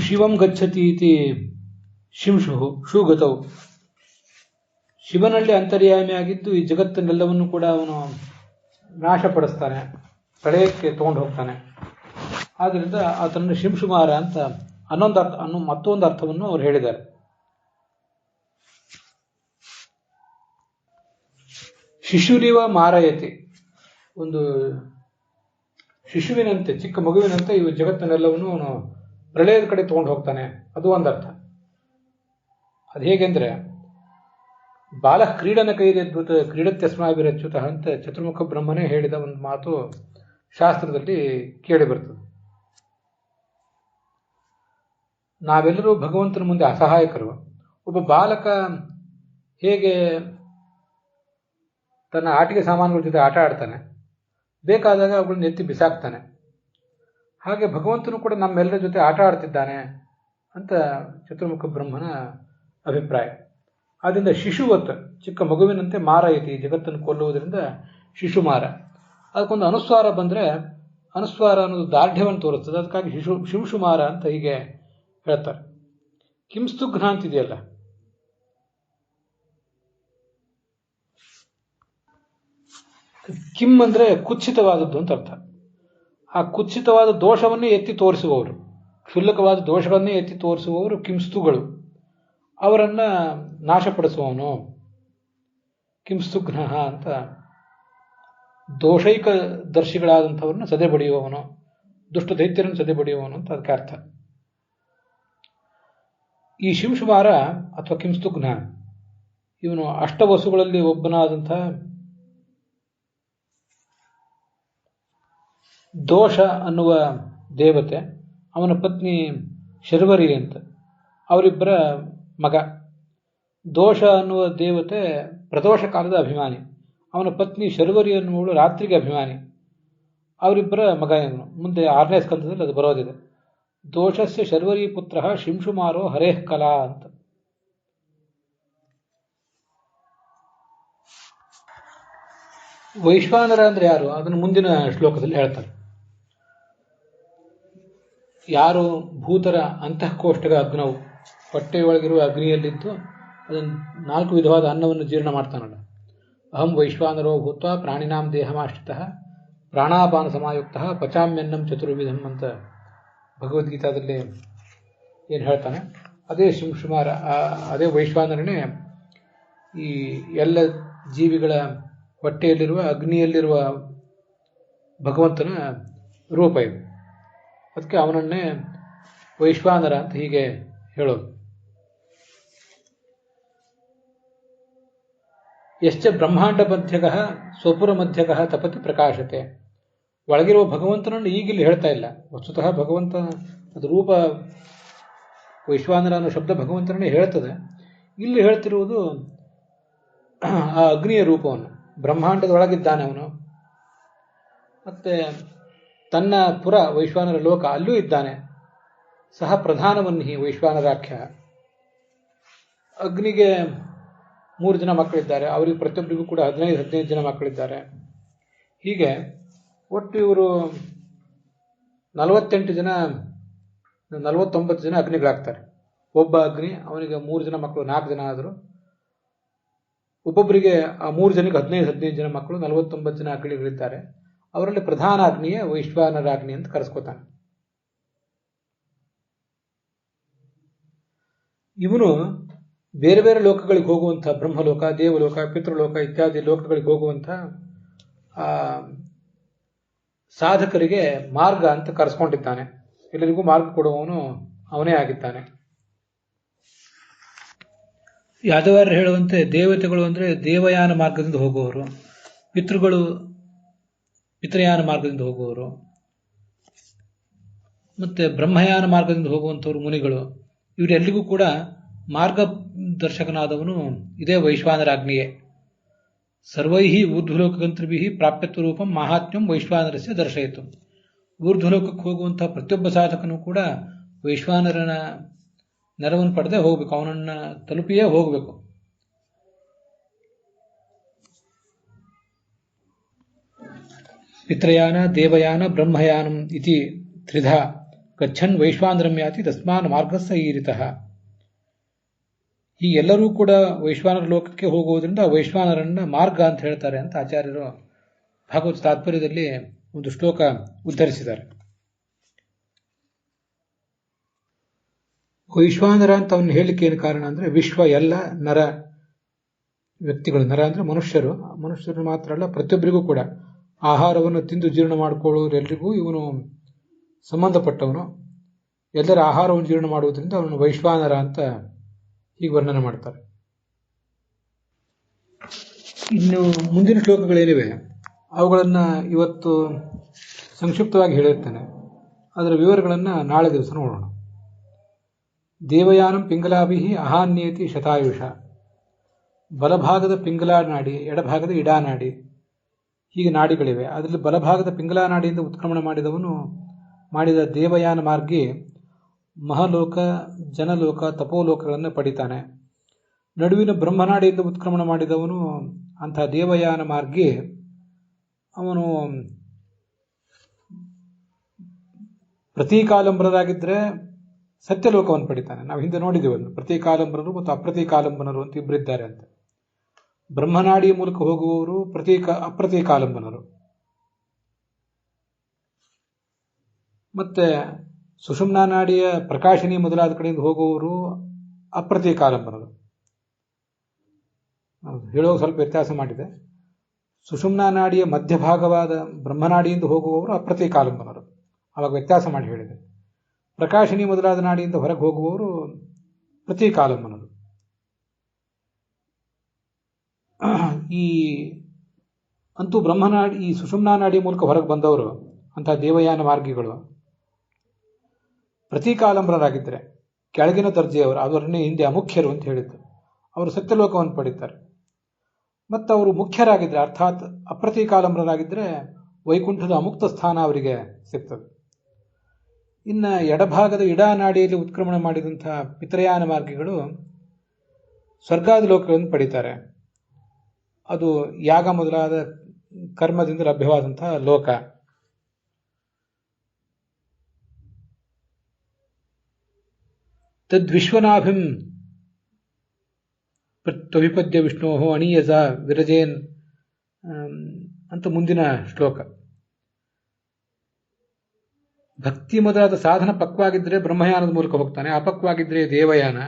ಶಿವಂ ಗಚ್ಚತಿ ಇತಿ ಶಿಂಶು ಶೂಗತೌ. ಶಿವನಲ್ಲಿ ಅಂತರ್ಯಾಮಿಯಾಗಿದ್ದು ಈ ಜಗತ್ತನ್ನೆಲ್ಲವನ್ನು ಕೂಡ ಅವನು ನಾಶಪಡಿಸ್ತಾನೆ, ಪ್ರಳಯಕ್ಕೆ ತಗೊಂಡು ಹೋಗ್ತಾನೆ. ಆದ್ದರಿಂದ ಆತನನ್ನು ಶಿಂಶುಮಾರ ಅಂತ ಮತ್ತೊಂದು ಅರ್ಥವನ್ನು ಅವರು ಹೇಳಿದ್ದಾರೆ. ಶಿಶುರಿವ ಮಾರಯತಿ, ಒಂದು ಶಿಶುವಿನಂತೆ, ಚಿಕ್ಕ ಮಗುವಿನಂತೆ ಇವು ಜಗತ್ತನ್ನೆಲ್ಲವನ್ನು ಅವನು ಪ್ರಳಯದ ಕಡೆ ತಗೊಂಡು ಹೋಗ್ತಾನೆ, ಅದು ಒಂದರ್ಥ. ಅದು ಹೇಗೆಂದ್ರೆ ಬಾಲ ಕ್ರೀಡನ ಕೈದದ್ಭುತ ಕ್ರೀಡತ್ಯಸ್ಮಾಭಿರಚ್ಯುತ ಅಂತ ಚತುರ್ಮುಖ ಬ್ರಹ್ಮನೇ ಹೇಳಿದ ಒಂದು ಮಾತು ಶಾಸ್ತ್ರದಲ್ಲಿ ಕೇಳಿ ಬರ್ತದೆ. ನಾವೆಲ್ಲರೂ ಭಗವಂತನ ಮುಂದೆ ಅಸಹಾಯಕರು. ಒಬ್ಬ ಬಾಲಕ ಹೇಗೆ ತನ್ನ ಆಟಿಕೆ ಸಾಮಾನುಗಳ ಜೊತೆ ಆಟ ಆಡ್ತಾನೆ, ಬೇಕಾದಾಗ ಅವುಗಳನ್ನ ಎತ್ತಿ ಬಿಸಾಕ್ತಾನೆ, ಹಾಗೆ ಭಗವಂತನು ಕೂಡ ನಮ್ಮೆಲ್ಲರ ಜೊತೆ ಆಟ ಆಡ್ತಿದ್ದಾನೆ ಅಂತ ಚತುರ್ಮುಖ ಬ್ರಹ್ಮನ ಅಭಿಪ್ರಾಯ. ಆದ್ದರಿಂದ ಶಿಶುವತ್, ಚಿಕ್ಕ ಮಗುವಿನಂತೆ ಮಾರ ಐತಿ, ಜಗತ್ತನ್ನು ಕೊಲ್ಲುವುದರಿಂದ ಶಿಶುಮಾರ. ಅದಕ್ಕೊಂದು ಅನುಸ್ವಾರ ಬಂದರೆ ಅನುಸ್ವಾರ ಅನ್ನೋದು ದಾರ್ಢ್ಯವನ್ನು ತೋರಿಸ್ತದೆ, ಅದಕ್ಕಾಗಿ ಶಿಂಶುಮಾರ ಅಂತ ಹೀಗೆ ಹೇಳ್ತಾರೆ. ಕಿಂಸ್ತುಘ್ನ ಅಂತಿದೆಯಲ್ಲ, ಕಿಮ್ ಅಂದ್ರೆ ಕುತ್ಸಿತವಾದದ್ದು ಅಂತ ಅರ್ಥ. ಆ ಕುತ್ಸಿತವಾದ ದೋಷವನ್ನೇ ಎತ್ತಿ ತೋರಿಸುವವರು, ಕ್ಷುಲ್ಲಕವಾದ ದೋಷಗಳನ್ನೇ ಎತ್ತಿ ತೋರಿಸುವವರು ಕಿಂಸ್ತುಗಳು. ಅವರನ್ನ ನಾಶಪಡಿಸುವವನು ಕಿಂಸ್ತುಘ್ನ ಅಂತ. ದೋಷೈಕ ದರ್ಶಿಗಳಾದಂಥವ್ರನ್ನ ಸದೆ ಬಡಿಯುವವನು, ದುಷ್ಟ ದೈತ್ಯರನ್ನು ಸದೆ ಬಡಿಯುವವನು ಅಂತ ಅದಕ್ಕೆ ಅರ್ಥ. ಈ ಶಿಂಶುಮಾರ ಅಥವಾ ಕಿಂಸ್ತುಘ್ನ ಇವನು ಅಷ್ಟವಸುಗಳಲ್ಲಿ ಒಬ್ಬನಾದಂಥ ದೋಷ ಅನ್ನುವ ದೇವತೆ, ಅವನ ಪತ್ನಿ ಶರ್ವರಿ ಅಂತ, ಅವರಿಬ್ಬರ ಮಗ. ದೋಷ ಅನ್ನುವ ದೇವತೆ ಪ್ರದೋಷ ಕಾಲದ ಅಭಿಮಾನಿ, ಅವನ ಪತ್ನಿ ಶರ್ವರಿ ಅನ್ನುವಳು ರಾತ್ರಿಗೆ ಅಭಿಮಾನಿ. ಅವರಿಬ್ಬರ ಮಗ ಇವನು. ಮುಂದೆ 6ನೇ ಸ್ಕಂದದಲ್ಲಿ ಅದು ಬರೋದಿದೆ. ದೋಷಸ್ಯ ಶರ್ವರಿ ಪುತ್ರ ಶಿಂಶುಮಾರೋ ಹರೇಃ ಕಲಾ ಅಂತ. ವೈಶ್ವಾನರ ಅಂದ್ರೆ ಯಾರು ಅದನ್ನು ಮುಂದಿನ ಶ್ಲೋಕದಲ್ಲಿ ಹೇಳ್ತಾರೆ. ಯಾರು ಭೂತರ ಅಂತಃಕೋಷ್ಟಗ ಅಗ್ನವು, ಹೊಟ್ಟೆಯೊಳಗಿರುವ ಅಗ್ನಿಯಲ್ಲಿದ್ದು ಅದನ್ನು 4 ವಿಧವಾದ ಅನ್ನವನ್ನು ಜೀರ್ಣ ಮಾಡ್ತಾನಲ್ಲ. ಅಹಂ ವೈಶ್ವಾನರೋ ಭೂತ್ವ ಪ್ರಾಣಿನಾಂ ದೇಹಮಾಶ್ರಿತಃ ಪ್ರಾಣಾಪಾನ ಸಮಾಯುಕ್ತ ಪಚಾಮ್ಯನ್ನಂ ಚತುರ್ವಿಧಂ ಅಂತ ಭಗವದ್ಗೀತಾದಲ್ಲಿ ಏನು ಹೇಳ್ತಾನೆ, ಅದೇ ಶಿಂಶುಮಾರ, ಅದೇ ವೈಶ್ವಾನರನೇ ಈ ಎಲ್ಲ ಜೀವಿಗಳ ಹೊಟ್ಟೆಯಲ್ಲಿರುವ ಅಗ್ನಿಯಲ್ಲಿರುವ ಭಗವಂತನ ರೂಪ ಇದು. ಅದಕ್ಕೆ ಅವನನ್ನೇ ವೈಶ್ವಾನರ ಅಂತ ಹೀಗೆ ಹೇಳೋದು. ಯಶ್ಚ ಬ್ರಹ್ಮಾಂಡ ಮಧ್ಯಗ ಸ್ವಪುರ ಮಧ್ಯಗ ತಪತಿ ಪ್ರಕಾಶತೆ. ಒಳಗಿರುವ ಭಗವಂತನನ್ನು ಈಗಿಲ್ಲಿ ಹೇಳ್ತಾ ಇಲ್ಲ. ವಸ್ತುತಃ ಭಗವಂತ ಅದು ರೂಪ, ವೈಶ್ವಾನರ ಅನ್ನೋ ಶಬ್ದ ಭಗವಂತನನ್ನೇ ಹೇಳ್ತದೆ. ಇಲ್ಲಿ ಹೇಳ್ತಿರುವುದು ಆ ಅಗ್ನಿಯ ರೂಪವನ್ನು. ಬ್ರಹ್ಮಾಂಡದೊಳಗಿದ್ದಾನೆ ಅವನು, ಮತ್ತೆ ತನ್ನ ಪುರ ವೈಶ್ವಾನರ ಲೋಕ ಅಲ್ಲೂ ಇದ್ದಾನೆ. ಸಹ ಪ್ರಧಾನವನ್ನಿ ವೈಶ್ವಾನರಾಖ್ಯ. ಅಗ್ನಿಗೆ 3 ಜನ ಮಕ್ಕಳಿದ್ದಾರೆ, ಅವರಿಗೆ ಪ್ರತಿಯೊಬ್ಬರಿಗೂ ಕೂಡ 15 ಜನ ಮಕ್ಕಳಿದ್ದಾರೆ. ಹೀಗೆ ಒಟ್ಟು ಇವರು 49 ಜನ ಅಗ್ನಿಗಳಾಗ್ತಾರೆ. ಒಬ್ಬ ಅಗ್ನಿ, ಅವನಿಗೆ 3 ಜನ ಮಕ್ಕಳು, 4 ಜನ ಆದರು. ಒಬ್ಬೊಬ್ಬರಿಗೆ ಆ 3 ಜನಕ್ಕೆ 15 ಜನ ಮಕ್ಕಳು, 49 ಜನ ಅಗ್ನಿಗಳಿದ್ದಾರೆ. ಅವರಲ್ಲಿ ಪ್ರಧಾನ ಅಗ್ನಿಯೇ ವೈಶ್ವಾನರಾಗ್ನಿ ಅಂತ ಕರೆಸ್ಕೋತಾನೆ. ಇವನು ಬೇರೆ ಬೇರೆ ಲೋಕಗಳಿಗೆ ಹೋಗುವಂಥ, ಬ್ರಹ್ಮಲೋಕ, ದೇವಲೋಕ, ಪಿತೃಲೋಕ ಇತ್ಯಾದಿ ಲೋಕಗಳಿಗೆ ಹೋಗುವಂಥ ಸಾಧಕರಿಗೆ ಮಾರ್ಗ ಅಂತ ಕರೆಸ್ಕೊಂಡಿದ್ದಾನೆ. ಎಲ್ಲರಿಗೂ ಮಾರ್ಗ ಕೊಡುವವನು ಅವನೇ ಆಗಿದ್ದಾನೆ. ಯಾದವಾರ್ಯರು ಹೇಳುವಂತೆ ದೇವತೆಗಳು ಅಂದರೆ ದೇವಯಾನ ಮಾರ್ಗದಿಂದ ಹೋಗುವವರು, ಪಿತೃಗಳು ಪಿತೃಯಾನ ಮಾರ್ಗದಿಂದ ಹೋಗುವವರು, ಮತ್ತೆ ಬ್ರಹ್ಮಯಾನ ಮಾರ್ಗದಿಂದ ಹೋಗುವಂಥವ್ರು ಮುನಿಗಳು. ಇವರೆಲ್ಲರಿಗೂ ಕೂಡ ಮಾರ್ಗದರ್ಶಕನಾದವನು ಇದೇ ವೈಶ್ವಾನರಾಗ್ನಿಯೇ. ಸರ್ವೈಃ ಊರ್ಧ್ವಲೋಕಗಂತೃಭಿಃ ಪ್ರಾಪ್ಯತ್ವ ರೂಪಂ ಮಾಹಾತ್ಮ್ಯಂ ವೈಶ್ವಾನರಸ್ಯ ದರ್ಶಯಿತು. ಊರ್ಧ್ವಲೋಕಕ್ಕೆ ಹೋಗುವಂತಹ ಪ್ರತಿಯೊಬ್ಬ ಸಾಧಕನು ಕೂಡ ವೈಶ್ವಾನರನ ನೆರವನ್ನು ಪಡೆದೇ ಹೋಗಬೇಕು, ಅವನನ್ನು ತಲುಪಿಯೇ ಹೋಗಬೇಕು. ಪಿತೃಯಾನ ದೇವಯಾನ ಬ್ರಹ್ಮಯಾನಂ ಇತಿ ತ್ರಿಧಾ ಗಚ್ಚನ್ ವೈಶ್ವಾನರಂ ಯಾತಿ ತಸ್ಮಾನ್ ಮಾರ್ಗಸ್ಸ ಈರಿತಃ. ಹೀಗೆಲ್ಲರೂ ಕೂಡ ವೈಶ್ವಾನರ ಲೋಕಕ್ಕೆ ಹೋಗುವುದರಿಂದ ವೈಶ್ವಾನರನ್ನ ಮಾರ್ಗ ಅಂತ ಹೇಳ್ತಾರೆ ಅಂತ ಆಚಾರ್ಯರು ಭಾಗವತ ತಾತ್ಪರ್ಯದಲ್ಲಿ ಒಂದು ಶ್ಲೋಕ ಉದ್ಧರಿಸಿದ್ದಾರೆ. ವೈಶ್ವಾನರ ಅಂತ ಅವನು ಹೇಳಲಿಕ್ಕೆ ಏನು ಕಾರಣ ಅಂದರೆ, ವಿಶ್ವ ಎಲ್ಲ ನರ ವ್ಯಕ್ತಿಗಳು, ನರ ಅಂದರೆ ಮನುಷ್ಯರು ಮಾತ್ರ ಅಲ್ಲ, ಪ್ರತಿಯೊಬ್ಬರಿಗೂ ಕೂಡ ಆಹಾರವನ್ನು ತಿಂದು ಜೀರ್ಣ ಮಾಡಿಕೊಳ್ಳುವರೆಲ್ಲರಿಗೂ ಇವನು ಸಂಬಂಧಪಟ್ಟವನು. ಎಲ್ಲರ ಆಹಾರವನ್ನು ಜೀರ್ಣ ಮಾಡುವುದರಿಂದ ಅವನು ವೈಶ್ವಾನರ ಅಂತ ಹೀಗೆ ವರ್ಣನೆ ಮಾಡ್ತಾರೆ. ಇನ್ನು ಮುಂದಿನ ಶ್ಲೋಕಗಳೇನಿವೆ ಅವುಗಳನ್ನು ಇವತ್ತು ಸಂಕ್ಷಿಪ್ತವಾಗಿ ಹೇಳಿರ್ತೇನೆ, ಅದರ ವಿವರಗಳನ್ನು ನಾಳೆ ದಿವಸ ನೋಡೋಣ. ದೇವಯಾನಂ ಪಿಂಗಲಾಭಿ ಅಹಾನ್ಯೇತಿ ಶತಾಯುಷ. ಬಲಭಾಗದ ಪಿಂಗಲಾ ನಾಡಿ, ಎಡಭಾಗದ ಇಡಾ ನಾಡಿ, ಹೀಗೆ ನಾಡಿಗಳಿವೆ. ಅದರಲ್ಲಿ ಬಲಭಾಗದ ಪಿಂಗಲಾ ನಾಡಿಯಿಂದ ಉತ್ಕ್ರಮಣ ಮಾಡಿದ ದೇವಯಾನ ಮಾರ್ಗಿ ಮಹಲೋಕ, ಜನಲೋಕ, ತಪೋಲೋಕಗಳನ್ನು ಪಡಿತಾನೆ. ನಡುವಿನ ಬ್ರಹ್ಮನಾಡಿಯಿಂದ ಉತ್ಕ್ರಮಣ ಮಾಡಿದವನು ಅಂಥ ದೇವಯಾನ ಮಾರ್ಗಿ ಅವನು ಪ್ರತೀಕಾಲಂಬರರಾಗಿದ್ದರೆ ಸತ್ಯಲೋಕವನ್ನು ಪಡಿತಾನೆ. ನಾವು ಹಿಂದೆ ನೋಡಿದ್ದೇವೆ, ಪ್ರತೀಕಾಲಂಬರರು ಮತ್ತು ಅಪ್ರತೀಕಾಲಂಬನರು ಅಂತ ಇಬ್ಬರಿದ್ದಾರೆ ಅಂತ. ಬ್ರಹ್ಮನಾಡಿಯ ಮೂಲಕ ಹೋಗುವವರು ಅಪ್ರತೀಕಾಲಂಬನರು, ಮತ್ತೆ ಸುಷುಮ್ನಾ ನಾಡಿಯ ಪ್ರಕಾಶಿನಿ ಮೊದಲಾದ ಕಡೆಯಿಂದ ಹೋಗುವವರು ಅಪ್ರತೀಕಾಲಂಬನರು. ಹೇಳೋ ಸ್ವಲ್ಪ ವ್ಯತ್ಯಾಸ ಮಾಡಿದೆ. ಸುಷುಮ್ನಾ ನಾಡಿಯ ಮಧ್ಯಭಾಗವಾದ ಬ್ರಹ್ಮನಾಡಿಯಿಂದ ಹೋಗುವವರು ಅಪ್ರತೀಕಾಲಂಬನರು, ಆವಾಗ ವ್ಯತ್ಯಾಸ ಮಾಡಿ ಹೇಳಿದೆ. ಪ್ರಕಾಶಿನಿ ಮೊದಲಾದ ನಾಡಿಯಿಂದ ಹೊರಗೆ ಹೋಗುವವರು ಪ್ರತೀಕಾಲಂಬನರು. ಈ ಅಂತೂ ಬ್ರಹ್ಮನಾಡಿ, ಈ ಸುಷುಮ್ನಾ ನಾಡಿಯ ಮೂಲಕ ಹೊರಗೆ ಬಂದವರು ಅಂತಹ ದೇವಯಾನ ಮಾರ್ಗಿಗಳು ಪ್ರತೀಕಾಲಂಬರಾಗಿದ್ದರೆ ಕೆಳಗಿನ ದರ್ಜೆಯವರು, ಅವರನ್ನೇ ಹಿಂದೆ ಅಮುಖ್ಯರು ಅಂತ ಹೇಳಿದ್ದು, ಅವರು ಸತ್ಯಲೋಕವನ್ನು ಪಡೀತಾರೆ. ಮತ್ತು ಅವರು ಮುಖ್ಯರಾಗಿದ್ದರೆ ಅರ್ಥಾತ್ ಅಪ್ರತೀಕಾಲಂಬರಾಗಿದ್ದರೆ ವೈಕುಂಠದ ಅಮುಕ್ತ ಸ್ಥಾನ ಅವರಿಗೆ ಸಿಗ್ತದೆ. ಇನ್ನು ಎಡಭಾಗದ ಇಡಾ ನಾಡಿಯಲ್ಲಿ ಉತ್ಕ್ರಮಣ ಮಾಡಿದಂತಹ ಪಿತೃಯಾನ ಮಾರ್ಗಿಗಳು ಸ್ವರ್ಗಾದಿ ಲೋಕಗಳನ್ನು ಪಡೀತಾರೆ. ಅದು ಯಾಗ ಮೊದಲಾದ ಕರ್ಮದಿಂದ ಲಭ್ಯವಾದಂತಹ ಲೋಕ. ತದ್ವಿಶ್ವನಾಭಿಂ ತ್ವವಿಪದ್ಯ ವಿಷ್ಣೋ ಅಣೀಯಜ ವಿರಜೇನ್ ಅಂತ ಮುಂದಿನ ಶ್ಲೋಕ. ಭಕ್ತಿ ಮೊದಲಾದ ಸಾಧನ ಪಕ್ವಾಗಿದ್ದರೆ ಬ್ರಹ್ಮಯಾನದ ಮೂಲಕ ಹೋಗ್ತಾನೆ, ಅಪಕ್ವಾಗಿದ್ದರೆ ದೇವಯಾನ,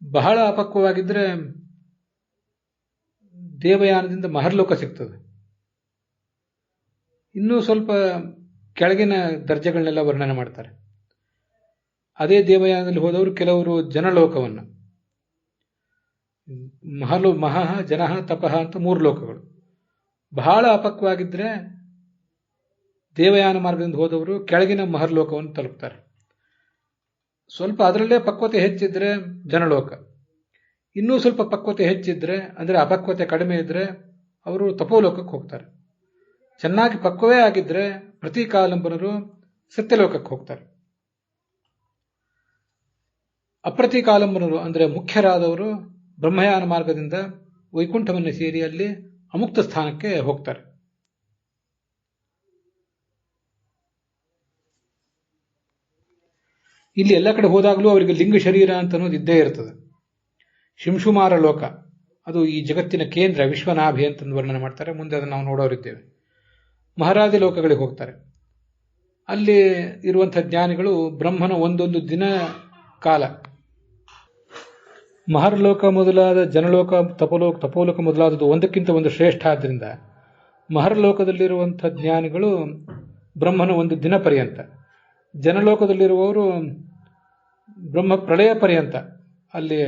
ಬಹಳ ಅಪಕ್ವವಾಗಿದ್ದರೆ ದೇವಯಾನದಿಂದ ಮಹರ್ಲೋಕ ಸಿಗ್ತದೆ. ಇನ್ನೂ ಸ್ವಲ್ಪ ಕೆಳಗಿನ ದರ್ಜೆಗಳನ್ನೆಲ್ಲ ವರ್ಣನೆ ಮಾಡ್ತಾರೆ. ಅದೇ ದೇವಯಾನದಲ್ಲಿ ಹೋದವರು ಕೆಲವರು ಜನಲೋಕವನ್ನು, ಮಹಃ ಜನಃ ತಪಃ ಅಂತ 3 ಲೋಕಗಳು. ಬಹಳ ಅಪಕ್ವಾಗಿದ್ದರೆ ದೇವಯಾನ ಮಾರ್ಗದಿಂದ ಹೋದವರು ಕೆಳಗಿನ ಮಹರ್ಲೋಕವನ್ನು ತಲುಪ್ತಾರೆ. ಸ್ವಲ್ಪ ಅದರಲ್ಲೇ ಪಕ್ವತೆ ಹೆಚ್ಚಿದ್ರೆ ಜನಲೋಕ, ಇನ್ನೂ ಸ್ವಲ್ಪ ಪಕ್ವತೆ ಹೆಚ್ಚಿದ್ರೆ ಅಂದರೆ ಅಪಕ್ವತೆ ಕಡಿಮೆ ಇದ್ರೆ ಅವರು ತಪೋಲೋಕಕ್ಕೆ ಹೋಗ್ತಾರೆ. ಚೆನ್ನಾಗಿ ಪಕ್ವವೇ ಆಗಿದ್ರೆ ಪ್ರತೀಕಾಲಂಬನರು ಸತ್ಯಲೋಕಕ್ಕೆ ಹೋಗ್ತಾರೆ. ಅಪ್ರತೀಕಾಲಂಬನರು ಅಂದರೆ ಮುಖ್ಯರಾದವರು ಬ್ರಹ್ಮಯಾನ ಮಾರ್ಗದಿಂದ ವೈಕುಂಠವನ್ನು ಸೇರಿ ಅಲ್ಲಿ ಅಮುಕ್ತ ಸ್ಥಾನಕ್ಕೆ ಹೋಗ್ತಾರೆ. ಇಲ್ಲಿ ಎಲ್ಲ ಕಡೆ ಹೋದಾಗಲೂ ಅವರಿಗೆ ಲಿಂಗ ಶರೀರ ಅಂತ ಅನ್ನೋದು ಇದ್ದೇ ಇರ್ತದೆ. ಶಿಂಶುಮಾರ ಲೋಕ ಅದು ಈ ಜಗತ್ತಿನ ಕೇಂದ್ರ, ವಿಶ್ವನಾಭಿ ಅಂತಂದು ವರ್ಣನೆ ಮಾಡ್ತಾರೆ. ಮುಂದೆ ಅದನ್ನು ನಾವು ನೋಡೋರಿದ್ದೇವೆ. ಮಹಾರಾಜ ಲೋಕಗಳಿಗೆ ಹೋಗ್ತಾರೆ. ಅಲ್ಲಿ ಇರುವಂತಹ ಜ್ಞಾನಿಗಳು ಬ್ರಹ್ಮನ ಒಂದೊಂದು ದಿನ ಕಾಲ, ಮಹರ್ಲೋಕ ಮೊದಲಾದ ಜನಲೋಕ, ತಪೋಲೋಕ ಮೊದಲಾದದ್ದು ಒಂದಕ್ಕಿಂತ ಒಂದು ಶ್ರೇಷ್ಠ. ಆದ್ದರಿಂದ ಮಹರ್ಲೋಕದಲ್ಲಿರುವಂಥ ಜ್ಞಾನಿಗಳು ಬ್ರಹ್ಮನ ಒಂದು ದಿನ ಪರ್ಯಂತ, ಜನಲೋಕದಲ್ಲಿರುವವರು ಬ್ರಹ್ಮ ಪ್ರಳಯ ಪರ್ಯಂತ ಅಲ್ಲಿ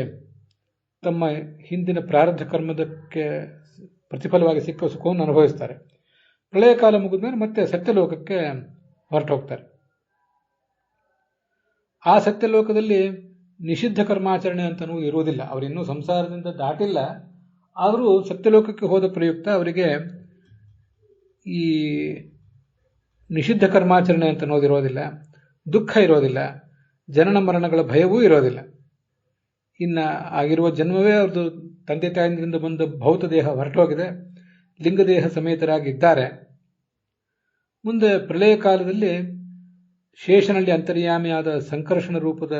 ತಮ್ಮ ಹಿಂದಿನ ಪ್ರಾರಬ್ಧ ಕರ್ಮದಕ್ಕೆ ಪ್ರತಿಫಲವಾಗಿ ಸಿಕ್ಕ ಸುಖವನ್ನು ಅನುಭವಿಸ್ತಾರೆ. ಪ್ರಳಯ ಕಾಲ ಮುಗಿದ ಮೇಲೆ ಮತ್ತೆ ಸತ್ಯಲೋಕಕ್ಕೆ ಹೊರಟು ಹೋಗ್ತಾರೆ. ಆ ಸತ್ಯಲೋಕದಲ್ಲಿ ನಿಷಿದ್ಧ ಕರ್ಮಾಚರಣೆ ಅಂತನೂ ಇರುವುದಿಲ್ಲ. ಅವರಿನ್ನೂ ಸಂಸಾರದಿಂದ ದಾಟಿಲ್ಲ, ಆದರೂ ಸತ್ಯಲೋಕಕ್ಕೆ ಹೋದ ಪ್ರಯುಕ್ತ ಅವರಿಗೆ ಈ ನಿಷಿದ್ಧ ಕರ್ಮಾಚರಣೆ ಅಂತ ಅನ್ನೋದಿರೋದಿಲ್ಲ, ದುಃಖ ಇರೋದಿಲ್ಲ, ಜನನ ಮರಣಗಳ ಭಯವೂ ಇರೋದಿಲ್ಲ. ಇನ್ನು ಆಗಿರುವ ಜನ್ಮವೇ ಅವ್ರದ್ದು ತಂದೆ ತಾಯಿಯಿಂದ ಬಂದ ಭೌತ ದೇಹ ಹೊರಟೋಗಿದೆ, ಲಿಂಗದೇಹ ಸಮೇತರಾಗಿದ್ದಾರೆ. ಮುಂದೆ ಪ್ರಳಯ ಕಾಲದಲ್ಲಿ ಶೇಷನಲ್ಲಿ ಅಂತರ್ಯಾಮಿಯಾದ ಸಂಕರ್ಷಣ ರೂಪದ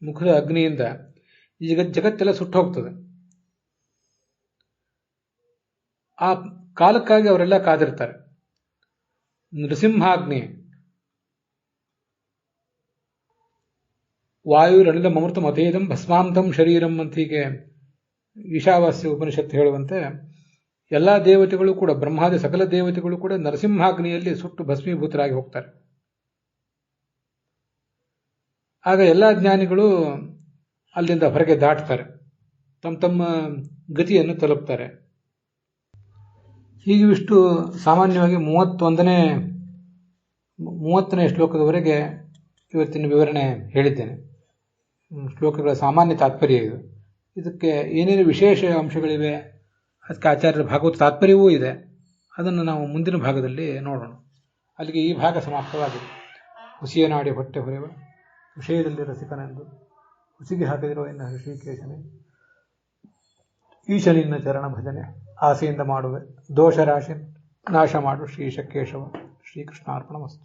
ಮುಖದ ಅಗ್ನಿಯಿಂದ ಈ ಜಗತ್ತೆಲ್ಲ ಸುಟ್ಟು ಹೋಗ್ತದೆ. ಆ ಕಾಲಕ್ಕಾಗಿ ಅವರೆಲ್ಲ ಕಾದಿರ್ತಾರೆ. ನೃಸಿಂಹಾಗ್ನಿ ವಾಯುರನಿಲ ಮಮೃತ ಮತೇದಂ ಭಸ್ಮಾಂತಂ ಶರೀರಂ ಅಂತ ಹೀಗೆ ಈಶಾವಾಸ್ಯ ಉಪನಿಷತ್ತು ಹೇಳುವಂತೆ ಎಲ್ಲ ದೇವತೆಗಳು ಕೂಡ, ಬ್ರಹ್ಮಾದಿ ಸಕಲ ದೇವತೆಗಳು ಕೂಡ ನರಸಿಂಹಾಗ್ನಿಯಲ್ಲಿ ಸುಟ್ಟು ಭಸ್ಮೀಭೂತರಾಗಿ ಹೋಗ್ತಾರೆ. ಆಗ ಎಲ್ಲ ಜ್ಞಾನಿಗಳು ಅಲ್ಲಿಂದ ಹೊರಗೆ ದಾಟ್ತಾರೆ, ತಮ್ಮ ತಮ್ಮ ಗತಿಯನ್ನು ತಲುಪ್ತಾರೆ. ಹೀಗಿವಿಷ್ಟು ಸಾಮಾನ್ಯವಾಗಿ 30ನೇ ಶ್ಲೋಕದವರೆಗೆ ಇವತ್ತಿನ ವಿವರಣೆ ಹೇಳಿದ್ದೇನೆ. ಶ್ಲೋಕಗಳ ಸಾಮಾನ್ಯ ತಾತ್ಪರ್ಯ ಇದು. ಇದಕ್ಕೆ ಏನೇನು ವಿಶೇಷ ಅಂಶಗಳಿವೆ, ಅದಕ್ಕೆ ಆಚಾರ್ಯರ ಭಾಗವತ ತಾತ್ಪರ್ಯವೂ ಇದೆ. ಅದನ್ನು ನಾವು ಮುಂದಿನ ಭಾಗದಲ್ಲಿ ನೋಡೋಣ. ಅಲ್ಲಿಗೆ ಈ ಭಾಗ ಸಮಾಪ್ತವಾಗಿದೆ. ಹುಸಿಯ ನಾಡಿ ಹೊಟ್ಟೆ ಹೊರೆವ ವಿಷಯದಲ್ಲಿ ರಸಿಕನೆಂದು ಹುಸಿಗೆ ಹಾಕಿದಿರೋ ಇನ್ನು ಋಷಿಕೇಶನೇ, ಈಶನಿನ್ನ ಚರಣ ಭಜನೆ ಆಸೆಯಿಂದ ಮಾಡುವೆ, ದೋಷ ರಾಶಿ ನಾಶ ಮಾಡು ಶ್ರೀಶ ಕೇಶವ. ಶ್ರೀಕೃಷ್ಣಾರ್ಪಣಮಸ್ತು.